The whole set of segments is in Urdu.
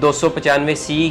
295C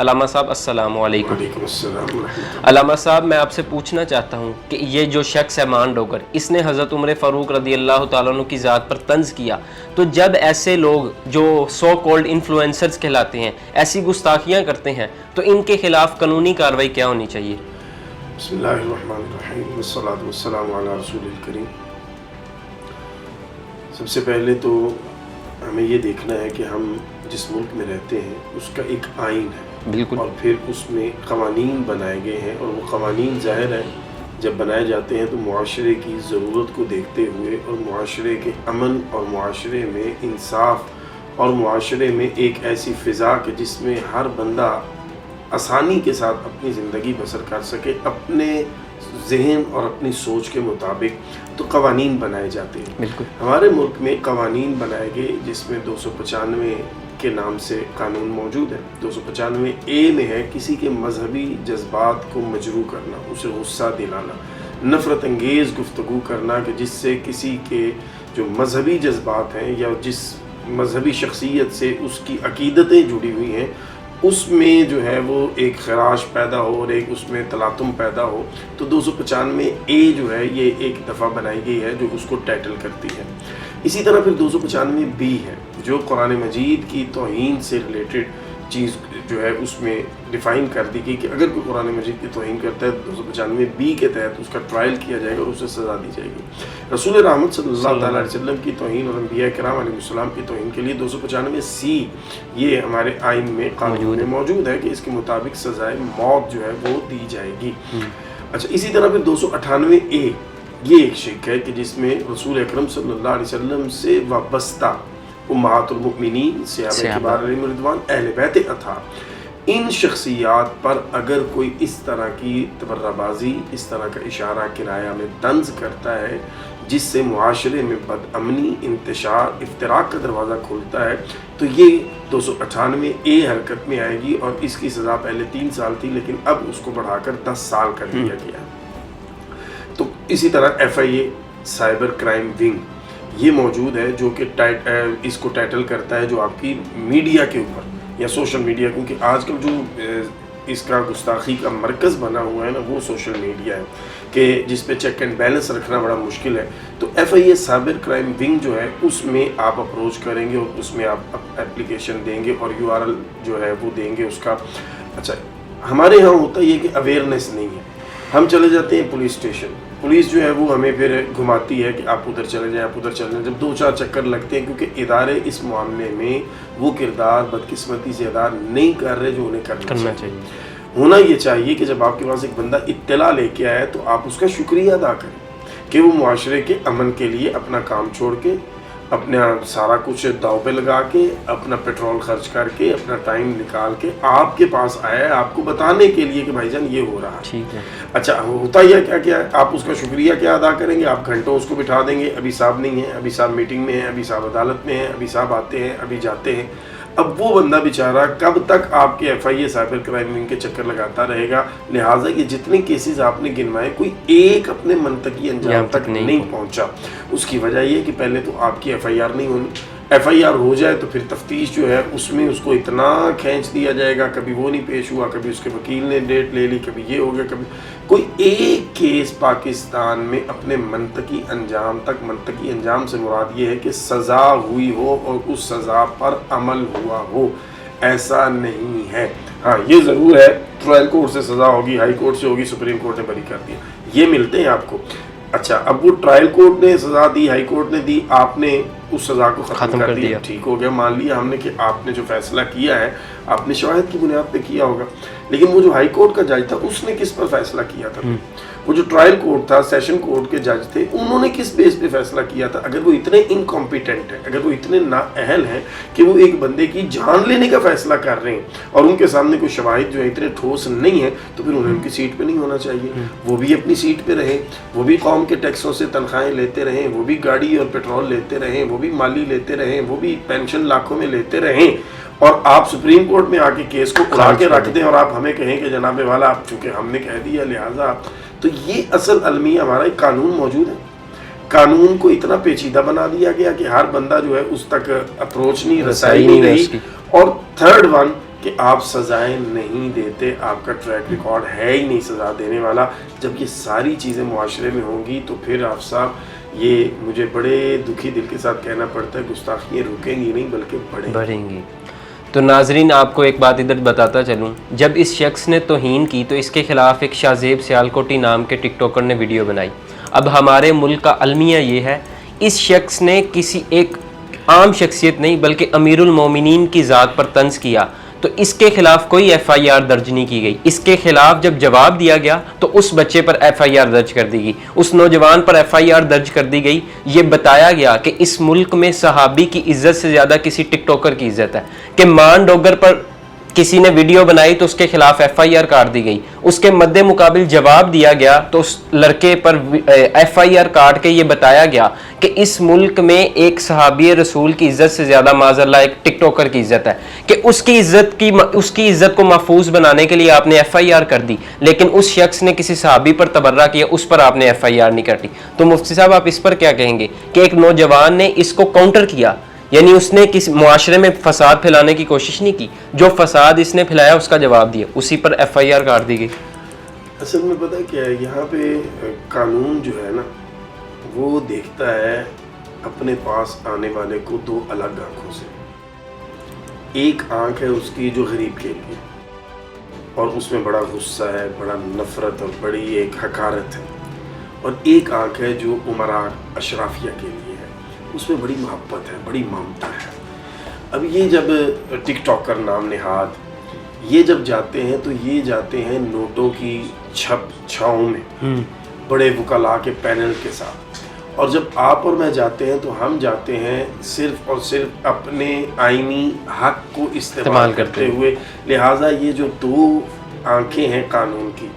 علامہ صاحب السلام علیکم۔ وعلیکم السلام ورحمۃ اللہ۔ علامہ صاحب میں آپ سے پوچھنا چاہتا ہوں کہ یہ جو شخص ہے مان ڈوگر، اس نے حضرت عمر فاروق رضی اللہ تعالیٰ عنہ کی ذات پر طنز کیا، تو جب ایسے لوگ جو سو کالڈ انفلوئنسرز کہلاتے ہیں ایسی گستاخیاں کرتے ہیں تو ان کے خلاف قانونی کارروائی کیا ہونی چاہیے؟ بسم اللہ الرحمن الرحیم والصلاۃ والسلام علی رسول الکریم۔ سب سے پہلے تو ہمیں یہ دیکھنا ہے کہ ہم جس ملک میں رہتے ہیں اس کا ایک آئین ہے، بالکل، اور پھر اس میں قوانین بنائے گئے ہیں، اور وہ قوانین ظاہر ہے جب بنائے جاتے ہیں تو معاشرے کی ضرورت کو دیکھتے ہوئے اور معاشرے کے امن اور معاشرے میں انصاف اور معاشرے میں ایک ایسی فضا کہ جس میں ہر بندہ آسانی کے ساتھ اپنی زندگی بسر کر سکے اپنے ذہن اور اپنی سوچ کے مطابق، تو قوانین بنائے جاتے ہیں۔ بالکل، ہمارے ملک میں قوانین بنائے گئے جس میں 295 کے نام سے قانون موجود ہے۔ 295 میں ہے کسی کے مذہبی جذبات کو مجروح کرنا، اسے غصہ دلانا، نفرت انگیز گفتگو کرنا کہ جس سے کسی کے جو مذہبی جذبات ہیں یا جس مذہبی شخصیت سے اس کی عقیدتیں جڑی ہوئی ہیں اس میں جو ہے وہ ایک خراش پیدا ہو اور ایک اس میں تلاطم پیدا ہو، تو 295 جو ہے یہ ایک دفعہ بنائی گئی ہے جو اس کو ٹائٹل کرتی ہے۔ اسی طرح پھر 295 ہے جو قرآن مجید کی توہین سے ریلیٹڈ چیز جو ہے اس میں ڈیفائن کر دی گئی کہ اگر کوئی قرآن مجید کی توہین کرتا ہے تو 295 کے تحت اس کا ٹرائل کیا جائے گا اور اسے سزا دی جائے گی۔ رسول رحمت صلی اللہ تعالیٰ علیہ وسلم کی توہین اور انبیاء کرام علیہ السلام کی توہین کے لیے 295 یہ ہمارے آئین میں قانون میں موجود ہے کہ اس کے مطابق سزائے موت جو ہے وہ دی جائے گی۔ اچھا، اسی طرح پھر 298 یہ ایک شرک ہے کہ جس میں رسول اکرم صلی اللہ علیہ وسلم سے وابستہ امہات المؤمنین، صحابہ کبار علیہم رضوان، اہل بیت اطہار، ان شخصیات پر اگر کوئی اس طرح کی تبرہ بازی، اس طرح کا اشارہ کنایہ میں طنز کرتا ہے جس سے معاشرے میں بد امنی، انتشار، افتراق کا دروازہ کھلتا ہے، تو یہ 298 حرکت میں آئے گی، اور اس کی سزا پہلے 3 سال تھی لیکن اب اس کو بڑھا کر 10 سال کر دیا گیا ہے۔ تو اسی طرح FIA سائبر کرائم ونگ یہ موجود ہے جو کہ اس کو ٹائٹل کرتا ہے جو آپ کی میڈیا کے اوپر یا سوشل میڈیا، کیونکہ آج کل جو اس کا گستاخی کا مرکز بنا ہوا ہے نا وہ سوشل میڈیا ہے کہ جس پہ چیک اینڈ بیلنس رکھنا بڑا مشکل ہے۔ تو FIA سائبر کرائم ونگ جو ہے اس میں آپ اپروچ کریں گے اور اس میں آپ اپلیکیشن دیں گے اور URL جو ہے وہ دیں گے اس کا۔ اچھا، ہمارے یہاں ہوتا یہ کہ اویئرنیس نہیں ہے، ہم چلے جاتے ہیں پولیس اسٹیشن، پولیس جو ہے وہ ہمیں پھر گھماتی ہے کہ آپ ادھر چلے جائیں، آپ ادھر چلے جائیں، جب 2-4 چکر لگتے ہیں کیونکہ ادارے اس معاملے میں وہ کردار بدقسمتی سے ادا نہیں کر رہے جو انہیں کرنا چاہیے۔ ہونا یہ چاہیے کہ جب آپ کے پاس ایک بندہ اطلاع لے کے آئے تو آپ اس کا شکریہ ادا کریں کہ وہ معاشرے کے امن کے لیے اپنا کام چھوڑ کے، اپنا سارا کچھ داؤ پہ لگا کے، اپنا پیٹرول خرچ کر کے، اپنا ٹائم نکال کے آپ کے پاس آیا ہے آپ کو بتانے کے لیے کہ بھائی جان یہ ہو رہا ہے۔ ٹھیک ہے۔ اچھا، ہوتا یہ کیا ہے، آپ اس کا شکریہ کیا ادا کریں گے؟ آپ گھنٹوں اس کو بٹھا دیں گے، ابھی صاحب نہیں ہے، ابھی صاحب میٹنگ میں ہیں، ابھی صاحب عدالت میں ہیں، ابھی صاحب آتے ہیں، ابھی جاتے ہیں۔ اب وہ بندہ بیچارہ کب تک آپ کے FIA سائبر کرائم ونگ کے چکر لگاتا رہے گا؟ لہٰذا یہ جتنے کیسز آپ نے گنوائے کوئی ایک اپنے منطقی انجام تک نہیں پہنچا۔ اس کی وجہ یہ کہ پہلے تو آپ کی FIR نہیں ہونی، FIR ہو جائے تو پھر تفتیش جو ہے اس میں اس کو اتنا کھینچ دیا جائے گا، کبھی وہ نہیں پیش ہوا، کبھی اس کے وکیل نے ڈیٹ لے لی، کبھی یہ ہو گیا، کبھی کوئی ایک کیس پاکستان میں اپنے منطقی انجام تک، منطقی انجام سے مراد یہ ہے کہ سزا ہوئی ہو اور اس سزا پر عمل ہوا ہو، ایسا نہیں ہے۔ ہاں یہ ضرور ہے ٹرائل کورٹ سے سزا ہوگی، ہائی کورٹ سے ہوگی، سپریم کورٹ نے بری کر دیا، یہ ملتے ہیں آپ کو۔ اچھا، اب وہ ٹرائل کورٹ نے سزا دی، ہائی کورٹ نے دی، آپ نے اس سزا کو ختم کر دیا، ٹھیک ہو گیا، مان لیا ہم نے کہ آپ نے جو فیصلہ کیا ہے آپ نے شواہد کی بنیاد پہ کیا ہوگا، لیکن وہ جو ہائی کورٹ کا جج تھا اس نے کس پر فیصلہ کیا تھا؟ وہ جو ٹرائل کورٹ تھا، سیشن کورٹ کے جج تھے، انہوں نے کس بیس پہ فیصلہ کیا تھا؟ اگر وہ اتنے انکمپیٹنٹ ہیں، اگر وہ اتنے نااہل ہیں کہ وہ ایک بندے کی جان لینے کا فیصلہ کر رہے ہیں اور ان کے سامنے کوئی شواہد جو ہے اتنے ٹھوس نہیں ہیں، تو پھر انہیں ان کی سیٹ پہ نہیں ہونا چاہیے، وہ بھی اپنی سیٹ پہ رہیں، وہ بھی قوم کے ٹیکسوں سے تنخواہیں لیتے رہیں، وہ بھی گاڑی اور پیٹرول لیتے رہیں، وہ بھی مالی لیتے رہیں، وہ بھی پینشن لاکھوں میں لیتے رہیں، اور آپ سپریم کورٹ میں آ کے کیس کو اڑا کے رکھ دیں اور آپ ہمیں کہیں کہ جناب والا آپ چونکہ ہم نے کہہ دیا لہٰذا۔ تو یہ اصل المیہ ہمارا ایک قانون موجود ہے، قانون کو اتنا پیچیدہ بنا دیا گیا کہ ہر بندہ جو ہے اس تک اپروچ نہیں، رسائی نہیں رہی۔ اور تھرڈ ون کہ آپ سزائیں نہیں دیتے, آپ کا ٹریک ریکارڈ ہے ہی نہیں سزا دینے والا. جب یہ ساری چیزیں معاشرے میں ہوں گی تو پھر آپ صاحب یہ مجھے بڑے دکھی دل کے ساتھ کہنا پڑتا ہے, گستاخیاں رکیں گی نہیں بلکہ بڑھیں گی. تو ناظرین آپ کو ایک بات ادھر بتاتا چلوں, جب اس شخص نے توہین کی تو اس کے خلاف ایک شاہزیب سیالکوٹی نام کے ٹک ٹاکر نے ویڈیو بنائی. اب ہمارے ملک کا المیہ یہ ہے, اس شخص نے کسی ایک عام شخصیت نہیں بلکہ امیر المومنین کی ذات پر طنز کیا, تو اس کے خلاف کوئی ایف آئی آر درج نہیں کی گئی. اس کے خلاف جب جواب دیا گیا تو اس بچے پر ایف آئی آر درج کر دی گئی, اس نوجوان پر ایف آئی آر درج کر دی گئی. یہ بتایا گیا کہ اس ملک میں صحابی کی عزت سے زیادہ کسی ٹک ٹاکر کی عزت ہے, کہ مان ڈوگر پر کسی نے ویڈیو بنائی تو اس کے خلاف ایف آئی آر کاٹ دی گئی. اس کے مد مقابل جواب دیا گیا تو اس لڑکے پر ایف آئی آر کاٹ کے یہ بتایا گیا کہ اس ملک میں ایک صحابی رسول کی عزت سے زیادہ معاذ اللہ ایک ٹک ٹاکر کی عزت ہے, کہ اس کی عزت کو محفوظ بنانے کے لیے آپ نے ایف آئی آر کر دی, لیکن اس شخص نے کسی صحابی پر تبرہ کیا, اس پر آپ نے ایف آئی آر نہیں کر دی. تو مفتی صاحب آپ اس پر کیا کہیں گے کہ ایک نوجوان نے اس کو کاؤنٹر کیا, یعنی اس نے کسی معاشرے میں فساد پھیلانے کی کوشش نہیں کی, جو فساد اس نے پھیلایا اس کا جواب دیا, اسی پر ایف آئی آر کاٹ دی گئی. اصل میں پتہ کیا ہے, یہاں پہ قانون جو ہے نا وہ دیکھتا ہے اپنے پاس آنے والے کو دو الگ آنکھوں سے. ایک آنکھ ہے اس کی جو غریب کے لیے, اور اس میں بڑا غصہ ہے, بڑا نفرت اور بڑی ایک حقارت ہے, اور ایک آنکھ ہے جو امراء اشرافیہ کے لیے ہے, اس میں بڑی محبت ہے, بڑی ممتا ہے. اب یہ جب ٹک ٹاکر نام نہاد یہ جب جاتے ہیں تو یہ جاتے ہیں نوٹوں کی چھاؤں میں بڑے وکلاء کے پینل کے ساتھ, اور جب آپ اور میں جاتے ہیں تو ہم جاتے ہیں صرف اور صرف اپنے آئینی حق کو استعمال کرتے ہوئے. لہٰذا یہ جو دو آنکھیں ہیں قانون کی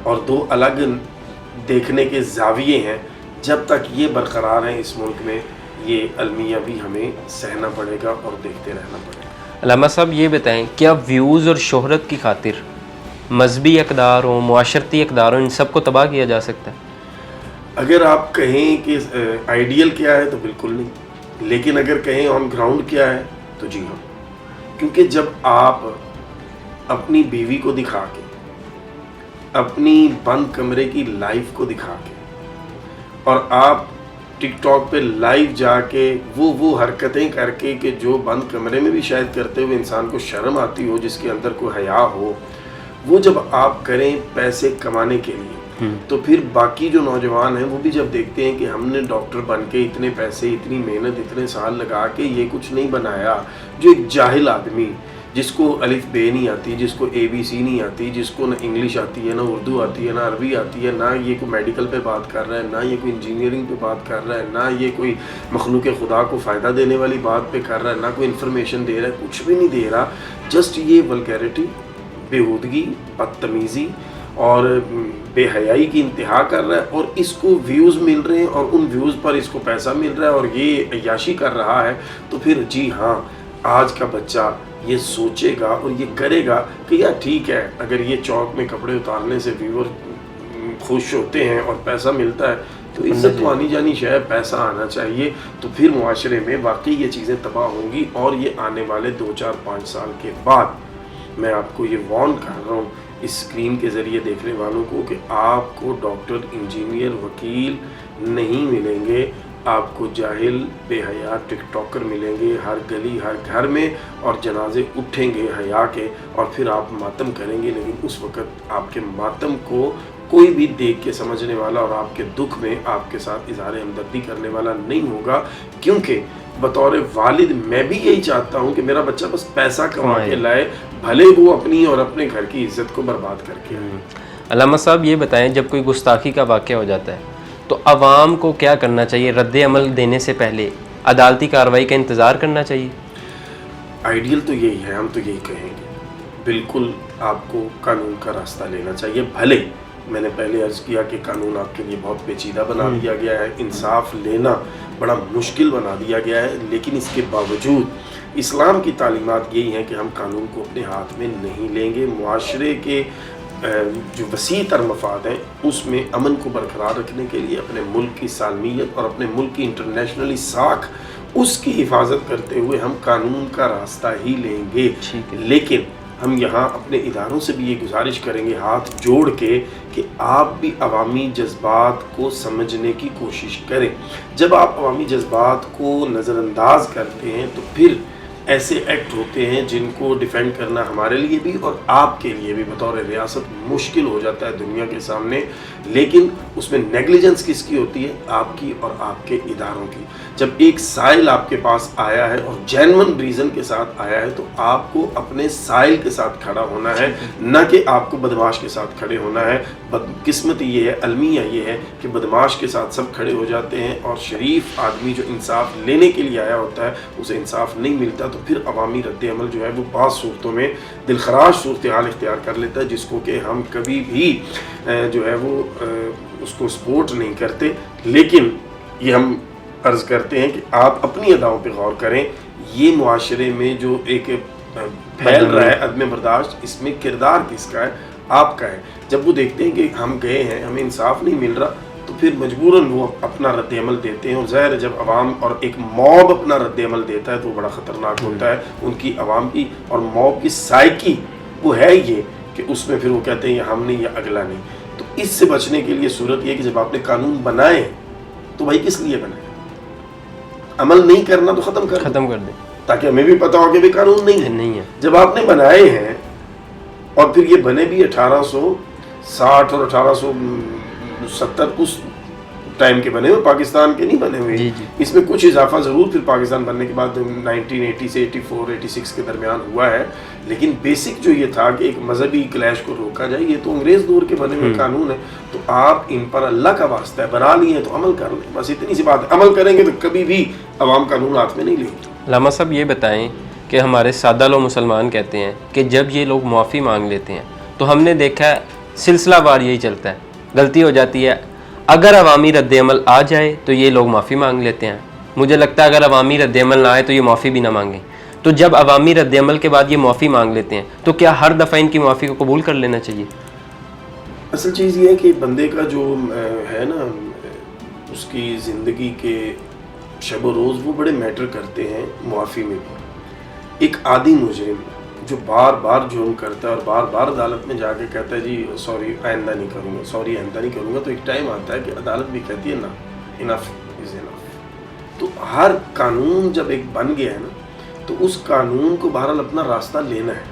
اور دو الگ دیکھنے کے زاویے ہیں, جب تک یہ برقرار ہیں اس ملک میں, یہ المیہ بھی ہمیں سہنا پڑے گا اور دیکھتے رہنا پڑے گا. علامہ صاحب یہ بتائیں, کیا ویوز اور شہرت کی خاطر مذہبی اقدار ہوں, معاشرتی اقدار ہوں, ان سب کو تباہ کیا جا سکتا ہے؟ اگر آپ کہیں کہ آئیڈیل کیا ہے تو بالکل نہیں, لیکن اگر کہیں آن گراؤنڈ کیا ہے تو جی ہاں. کیونکہ جب آپ اپنی بیوی کو دکھا کے, اپنی بند کمرے کی لائف کو دکھا کے, اور آپ ٹک ٹاک پہ لائیو جا کے وہ حرکتیں کر کے کہ جو بند کمرے میں بھی شاید کرتے ہوئے انسان کو شرم آتی ہو, جس کے اندر کوئی حیا ہو, وہ جب آپ کریں پیسے کمانے کے لیے, تو پھر باقی جو نوجوان ہیں وہ بھی جب دیکھتے ہیں کہ ہم نے ڈاکٹر بن کے اتنے پیسے, اتنی محنت, اتنے سال لگا کے یہ کچھ نہیں بنایا, جو ایک جاہل آدمی جس کو الف بے نہیں آتی, جس کو اے بی سی نہیں آتی, جس کو نہ انگلش آتی ہے, نہ اردو آتی ہے, نہ عربی آتی ہے, نہ یہ کوئی میڈیکل پہ بات کر رہا ہے, نہ یہ کوئی انجینئرنگ پہ بات کر رہا ہے, نہ یہ کوئی مخلوق خدا کو فائدہ دینے والی بات پہ کر رہا ہے, نہ کوئی انفارمیشن دے رہا ہے, کچھ بھی نہیں دے رہا, جسٹ یہ ولگیرٹی, بیہودگی, بدتمیزی اور بے حیائی کی انتہا کر رہا ہے, اور اس کو ویوز مل رہے ہیں اور ان ویوز پر اس کو پیسہ مل رہا ہے اور یہ عیاشی کر رہا ہے. تو پھر جی ہاں, آج کا بچہ یہ سوچے گا اور یہ کرے گا کہ یار ٹھیک ہے, اگر یہ چوک میں کپڑے اتارنے سے ویور خوش ہوتے ہیں اور پیسہ ملتا ہے تو عزت تو آنی جانی شے, پیسہ آنا چاہیے. تو پھر معاشرے میں واقعی یہ چیزیں تباہ ہوں گی, اور یہ آنے والے 2, 4, 5 سال کے بعد میں آپ کو یہ وارن کر رہا ہوں اس اسکرین کے ذریعے دیکھنے والوں کو کہ آپ کو ڈاکٹر, انجینئر, وکیل نہیں ملیں گے, آپ کو جاہل, بے حیا ٹک ٹاکر ملیں گے ہر گلی, ہر گھر میں, اور جنازے اٹھیں گے حیا کے, اور پھر آپ ماتم کریں گے. لیکن اس وقت آپ کے ماتم کو کوئی بھی دیکھ کے سمجھنے والا اور آپ کے دکھ میں آپ کے ساتھ اظہار ہمدردی کرنے والا نہیں ہوگا. کیونکہ بطور والد میں بھی یہی چاہتا ہوں کہ میرا بچہ بس پیسہ کما کے لائے, بھلے وہ اپنی اور اپنے گھر کی عزت کو برباد کر کے آئے. علامہ صاحب یہ بتائیں, جب کوئی گستاخی کا واقعہ ہو جاتا ہے تو عوام کو کیا کرنا چاہیے؟ رد عمل دینے سے پہلے عدالتی کارروائی کا انتظار کرنا چاہیے؟ آئیڈیل تو یہی ہے, ہم تو یہی کہیں گے, بالکل آپ کو قانون کا راستہ لینا چاہیے. بھلے میں نے پہلے عرض کیا کہ قانون آپ کے لیے بہت پیچیدہ بنا دیا گیا ہے, انصاف لینا بڑا مشکل بنا دیا گیا ہے, لیکن اس کے باوجود اسلام کی تعلیمات یہی ہیں کہ ہم قانون کو اپنے ہاتھ میں نہیں لیں گے. معاشرے کے جو وسیع تر مفاد ہیں اس میں امن کو برقرار رکھنے کے لیے, اپنے ملک کی سالمیت اور اپنے ملک کی انٹرنیشنلی ساکھ اس کی حفاظت کرتے ہوئے ہم قانون کا راستہ ہی لیں گے. ٹھیک ہے. لیکن ہم یہاں اپنے اداروں سے بھی یہ گزارش کریں گے ہاتھ جوڑ کے کہ آپ بھی عوامی جذبات کو سمجھنے کی کوشش کریں. جب آپ عوامی جذبات کو نظر انداز کرتے ہیں تو پھر ایسے ایکٹ ہوتے ہیں جن کو ڈیفینڈ کرنا ہمارے لیے بھی اور آپ کے لیے بھی بطور ریاست مشکل ہو جاتا ہے دنیا کے سامنے. لیکن اس میں نیگلیجنس کس کی ہوتی ہے؟ آپ کی اور آپ کے اداروں کی. جب ایک سائل آپ کے پاس آیا ہے اور جینون ریزن کے ساتھ آیا ہے تو آپ کو اپنے سائل کے ساتھ کھڑا ہونا ہے, نہ کہ آپ کو بدماش کے ساتھ کھڑے ہونا ہے. قسمت یہ ہے, المیہ یہ ہے کہ بدماش کے ساتھ سب کھڑے ہو جاتے ہیں اور شریف آدمی جو انصاف لینے کے لیے آیا ہوتا ہے اسے انصاف نہیں ملتا, تو پھر عوامی رد عمل جو ہے وہ بعض صورتوں میں دلخراش صورتحال اختیار کر لیتا ہے, جس کو کہ ہم کبھی بھی جو ہے وہ اس کو سپورٹ نہیں کرتے. لیکن یہ ہم عرض کرتے ہیں کہ آپ اپنی اداؤں پہ غور کریں. یہ معاشرے میں جو ایک پھیل رہا ہے عدم برداشت, اس میں کردار کس کا ہے؟ آپ کا ہے. جب وہ دیکھتے ہیں کہ ہم گئے ہیں, ہمیں انصاف نہیں مل رہا, تو پھر مجبوراً وہ اپنا رد عمل دیتے ہیں. اور ظاہر ہے جب عوام اور ایک موب اپنا رد عمل دیتا ہے تو وہ بڑا خطرناک ہوتا ہے. ان کی عوام کی اور موب کی سائیکی وہ ہے یہ کہ اس میں پھر وہ کہتے ہیں یہ ہم نہیں یا اگلا نہیں. تو اس سے بچنے کے لیے صورت یہ ہے کہ جب آپ نے قانون بنائے تو بھائی کس لیے بنائے؟ عمل نہیں کرنا تو ختم کر دیں تاکہ ہمیں بھی پتا ہو کہ بھی قانون نہیں ہے. جب آپ نے بنائے ہیں اور پھر یہ بنے بھی 1860 اور 1870 اس ٹائم کے بنے ہوئے, پاکستان کے نہیں بنے ہوئے. اس میں کچھ اضافہ ضرور پھر پاکستان بننے کے بعد 1980 سے 84 86 کے درمیان ہوا ہے, لیکن بیسک جو یہ تھا کہ ایک مذہبی کلیش کو روکا جائے, یہ تو انگریز دور کے بنے ہوئے قانون ہے. تو آپ ان پر اللہ کا واسطہ ہے بنا لیے تو عمل کر لیں, بس اتنی سی بات ہے. عمل کریں گے تو کبھی بھی عوام قانون ہاتھ میں نہیں لیں گے. علامہ صاحب یہ بتائیں کہ ہمارے سادہ لوگ مسلمان کہتے ہیں کہ جب یہ لوگ معافی مانگ لیتے ہیں تو ہم نے دیکھا ہے سلسلہ وار یہی چلتا ہے, غلطی ہو جاتی ہے, اگر عوامی رد عمل آ جائے تو یہ لوگ معافی مانگ لیتے ہیں. مجھے لگتا ہے اگر عوامی رد عمل نہ آئے تو یہ معافی بھی نہ مانگیں. تو جب عوامی رد عمل کے بعد یہ معافی مانگ لیتے ہیں تو کیا ہر دفعہ ان کی معافی کو قبول کر لینا چاہیے؟ اصل چیز یہ ہے کہ بندے کا جو ہے نا اس کی زندگی کے شب و روز وہ بڑے میٹر کرتے ہیں معافی میں بھی. ایک عادی مجرم جو بار بار جرم کرتا ہے اور بار بار عدالت میں جا کے کہتا ہے جی سوری آئندہ نہیں کروں گا, سوری آئندہ نہیں کروں گا, تو ایک ٹائم آتا ہے کہ عدالت بھی کہتی ہے نا انف از انف. تو ہر قانون جب ایک بن گیا ہے نا تو اس قانون کو بہرحال اپنا راستہ لینا ہے.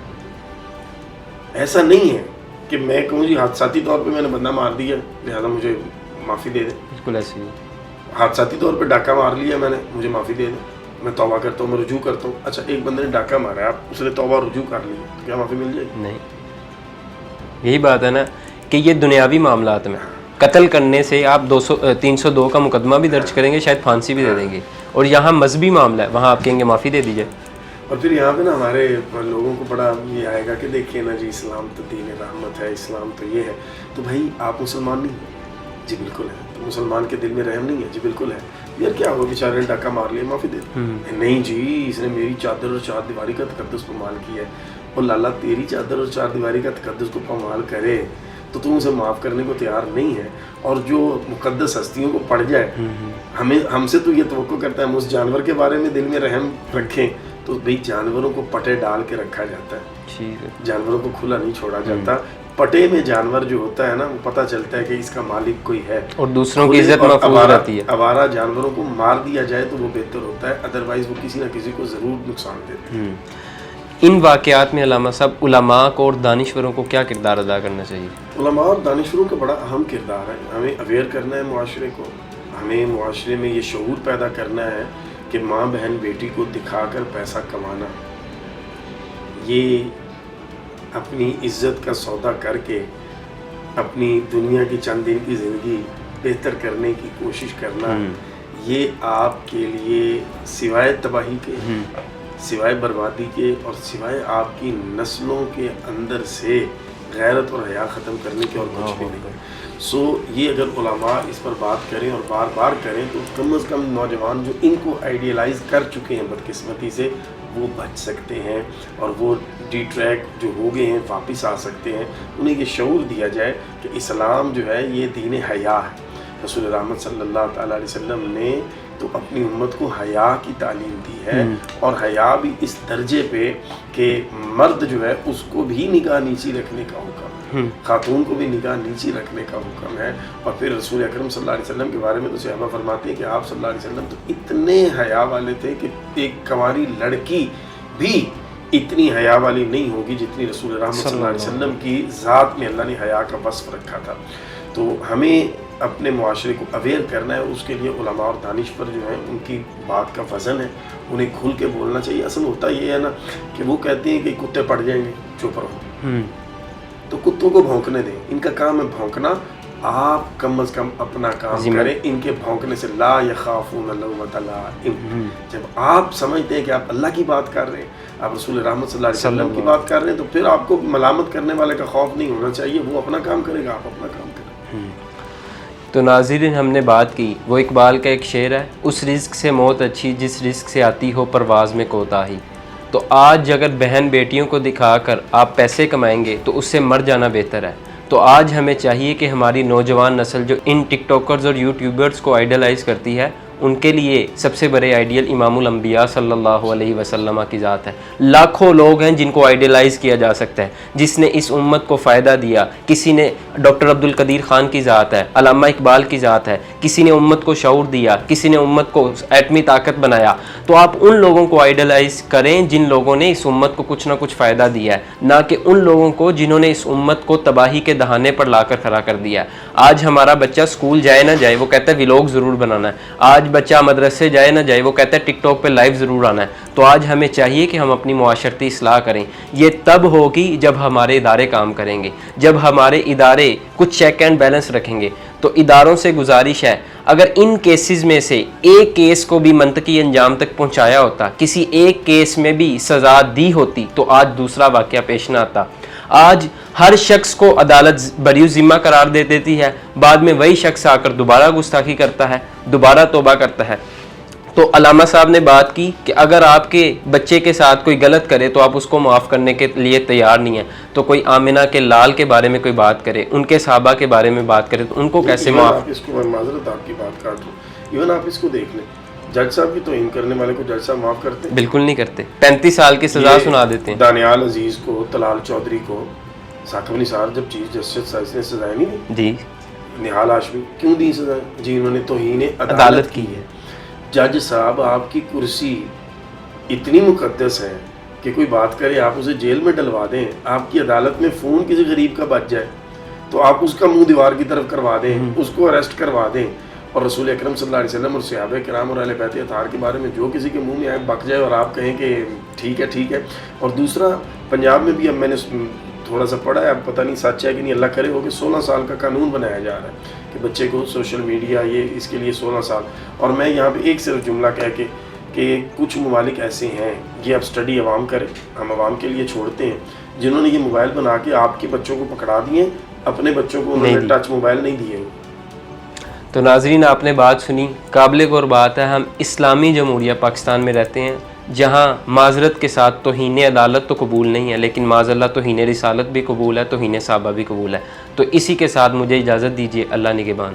ایسا نہیں ہے کہ میں کہوں جی حادثاتی طور پہ میں نے بندہ مار دیا لہٰذا مجھے معافی دے دیں. بالکل ایسے ہی. حادثاتی طور پہ ڈاکہ مار لیا میں نے, مجھے معافی دے دیں, میں توبہ کرتا ہوں, میں رجوع کرتا ہوں. اچھا ایک بندے نے ڈاکہ مارا ہے, آپ اس نے توبہ رجوع کر لی تو کیا معافی مل جائے گی؟ نہیں. یہی بات ہے نا کہ یہ دنیاوی معاملات میں قتل کرنے سے آپ 302 کا مقدمہ بھی درج کریں گے, شاید پھانسی بھی دے دیں گے, اور یہاں مذہبی معاملہ ہے وہاں آپ کہیں گے معافی دے دیجیے. اور پھر یہاں پہ نا ہمارے لوگوں کو بڑا یہ آئے گا کہ دیکھیے نا جی اسلام تو دین رحمت ہے, اسلام تو یہ ہے. تو بھائی آپ مسلمان نہیں ہیں؟ جی بالکل ہے. تو مسلمان کے دل میں رحم نہیں ہے؟ جی بالکل ہے. یار کیا ہوا بیچارے نے ڈاکہ مار لیا معافی دے دیں؟ نہیں جی اس نے میری چادر اور چار دیواری کا تقدس پامال کیا ہے. اور لالا تیری چادر اور چار دیواری کا تقدس کو پامال کرے تو تم اسے معاف کرنے کو تیار نہیں ہے, اور جو مقدس ہستیوں کو پڑ جائے ہم سے تو یہ توقع کرتا ہے ہم اس جانور کے بارے میں دل میں رحم رکھیں. تو بھئی جانوروں کو پٹے ڈال کے رکھا جاتا ہے, جانوروں کو کھلا نہیں چھوڑا جاتا. پٹے میں جانور جو ہوتا ہے نا وہ پتہ چلتا ہے کہ اس کا مالک کوئی ہے, اور دوسروں کی عزت محفوظ رہتی ہے. آوارہ جانوروں کو مار دیا جائے تو وہ بہتر ہوتا ہے, ادروائز وہ کسی نہ کسی کو ضرور نقصان دیتے ہیں. ان واقعات میں علامہ صاحب علماء کو اور دانشوروں کو کیا کردار ادا کرنا چاہیے؟ علماء اور دانشوروں کا بڑا اہم کردار ہے. ہمیں اویئر کرنا ہے معاشرے کو, ہمیں معاشرے میں یہ شعور پیدا کرنا ہے کہ ماں بہن بیٹی کو دکھا کر پیسہ کمانا, یہ اپنی عزت کا سودا کر کے اپنی دنیا کی چند دن کی زندگی بہتر کرنے کی کوشش کرنا, یہ آپ کے لیے سوائے تباہی کے, سوائے بربادی کے, اور سوائے آپ کی نسلوں کے اندر سے غیرت اور حیا ختم کرنے کے اور کچھ بھی نہیں. سو یہ اگر علماء اس پر بات کریں اور بار بار کریں تو کم از کم نوجوان جو ان کو آئیڈیلائز کر چکے ہیں بدقسمتی سے وہ بچ سکتے ہیں, اور وہ ڈی ٹریک جو ہو گئے ہیں واپس آ سکتے ہیں. انہیں یہ شعور دیا جائے کہ اسلام جو ہے یہ دین حیا ہے. رسول رحمت صلی اللہ تعالیٰ علیہ وسلم نے تو اپنی امت کو حیا کی تعلیم دی ہے، اور حیا بھی اس درجے پہ کہ مرد جو ہے اس کو بھی نگاہ نیچی رکھنے کا حکم ہے، خاتون کو بھی نگاہ نیچی رکھنے کا حکم ہے۔ اور پھر رسول اکرم صلی اللہ علیہ وسلم کے بارے میں تو صحابہ فرماتے ہیں کہ آپ صلی اللہ علیہ وسلم تو اتنے حیا والے تھے کہ ایک کنواری لڑکی بھی اتنی حیا والی نہیں ہوگی جتنی رسول رحمت صلی اللہ علیہ وسلم کی ذات میں اللہ نے حیا کا وصف رکھا تھا۔ تو ہمیں اپنے معاشرے کو اویئر کرنا ہے، اس کے لیے علماء اور دانش پر جو ہے ان کی بات کا وزن ہے، انہیں کھل کے بولنا چاہیے۔ اصل ہوتا یہ ہے نا کہ وہ کہتے ہیں کہ کتے پڑ جائیں گے، چپ رہو، تو کتوں کو بھونکنے دیں، ان کا کام ہے بھونکنا، آپ کم از کم اپنا کام کریں۔ ان کے بھونکنے سے لا یخافون لومۃ لائم، جب آپ سمجھتے ہیں کہ آپ اللہ کی بات کر رہے ہیں، آپ رسول رحمت صلی اللہ علیہ وسلم کی بات کر رہے ہیں، تو پھر آپ کو ملامت کرنے والے کا خوف نہیں ہونا چاہیے، وہ اپنا کام کرے گا، آپ اپنا کام کریں۔ تو ناظرین، ہم نے بات کی، وہ اقبال کا ایک شعر ہے، اس رزق سے موت اچھی جس رزق سے آتی ہو پرواز میں کوتاہی۔ تو آج اگر بہن بیٹیوں کو دکھا کر آپ پیسے کمائیں گے تو اس سے مر جانا بہتر ہے۔ تو آج ہمیں چاہیے کہ ہماری نوجوان نسل جو ان ٹک ٹاکرز اور یوٹیوبرز کو آئیڈلائز کرتی ہے، ان کے لیے سب سے بڑے آئیڈیل امام الانبیاء صلی اللہ علیہ وسلم کی ذات ہے۔ لاکھوں لوگ ہیں جن کو آئیڈیلائز کیا جا سکتا ہے، جس نے اس امت کو فائدہ دیا۔ کسی نے ڈاکٹر عبدالقدیر خان کی ذات ہے، علامہ اقبال کی ذات ہے، کسی نے امت کو شعور دیا، کسی نے امت کو ایٹمی طاقت بنایا۔ تو آپ ان لوگوں کو آئیڈیلائز کریں جن لوگوں نے اس امت کو کچھ نہ کچھ فائدہ دیا ہے، نہ کہ ان لوگوں کو جنہوں نے اس امت کو تباہی کے دہانے پر لا کر کھڑا کر دیا ہے۔ آج ہمارا بچہ اسکول جائے نہ جائے، وہ کہتا ہے ولاگ ضرور بنانا ہے۔ آج بچہ مدرسے جائے نہ جائے، وہ کہتا ہے ٹک ٹاک پہ لائیو ضرور آنا ہے۔ تو آج ہمیں چاہیے کہ ہم اپنی معاشرتی اصلاح کریں۔ یہ تب ہوگی جب ہمارے ادارے کام کریں گے، جب ہمارے ادارے کچھ چیک اینڈ بیلنس رکھیں گے۔ تو اداروں سے گزارش ہے، اگر ان کیسز میں سے ایک کیس کو بھی منطقی انجام تک پہنچایا ہوتا، کسی ایک کیس میں بھی سزا دی ہوتی، تو آج دوسرا واقعہ پیش نہ آتا۔ آج ہر شخص کو عدالت بری ذمہ قرار دے دیتی ہے، بعد میں وہی شخص آ کر دوبارہ گستاخی کرتا ہے، دوبارہ توبہ کرتا ہے۔ تو علامہ صاحب نے بات کی کہ اگر آپ کے بچے کے ساتھ کوئی غلط کرے تو آپ اس کو معاف کرنے کے لیے تیار نہیں ہیں، تو کوئی آمنہ کے لال کے بارے میں کوئی بات کرے، ان کے صحابہ کے بارے میں بات کرے، تو ان کو کیسے معاف؟ آپ اس کو، میں معذرت آپ کی بات کاٹ دوں، ایون آپ اس کو دیکھ لیں، جج صاحب کی توہین کرنے والے کو جج صاحب معاف کرتے ہیں؟ بالکل نہیں کرتے، 35 سال کی سزا سنا دیتے ہیں۔ دانیال عزیز کو، طلال چودھری کو، ثاقب نثار جب چیف جسٹس نے سزائیں نہیں دی، جی، نہال ہاشمی کیوں دی سزائیں؟ جی انہوں نے توہین عدالت کی ہے۔ جج صاحب، آپ کی کرسی اتنی مقدس ہے کہ کوئی بات کرے آپ اسے جیل میں ڈلوا دیں، آپ کی عدالت میں فون کسی غریب کا بچ جائے تو آپ اس کا منہ دیوار کی طرف کروا دیں، اس کو اریسٹ کروا دیں، اور رسول اکرم صلی اللہ علیہ وسلم اور صحابہ کرام اور اہل بیت اطہار کے بارے میں جو کسی کے منہ میں آئے بک جائے اور آپ کہیں کہ ٹھیک ہے ٹھیک ہے۔ اور دوسرا، پنجاب میں بھی اب میں نے تھوڑا سا پڑھا ہے، اب پتہ نہیں سچ ہے کہ نہیں، اللہ کرے ہو کہ 16 سال کا قانون بنایا جا رہا ہے کہ بچے کو سوشل میڈیا، یہ اس کے لیے 16 سال۔ اور میں یہاں پہ ایک صرف جملہ کہہ کے کہ کچھ ممالک ایسے ہیں، یہ اب سٹڈی عوام کرے، ہم عوام کے لیے چھوڑتے ہیں، جنہوں نے یہ موبائل بنا کے آپ کے بچوں کو پکڑا دیے، اپنے بچوں کو انہوں نے ٹچ موبائل نہیں دیے۔ تو ناظرین، آپ نے بات سنی، قابل غور بات ہے، ہم اسلامی جمہوریہ پاکستان میں رہتے ہیں جہاں معذرت کے ساتھ توہین عدالت تو قبول نہیں ہے، لیکن معاذ اللہ توہین رسالت بھی قبول ہے، توہین صحابہ بھی قبول ہے۔ تو اسی کے ساتھ مجھے اجازت دیجیے، اللہ نگہبان۔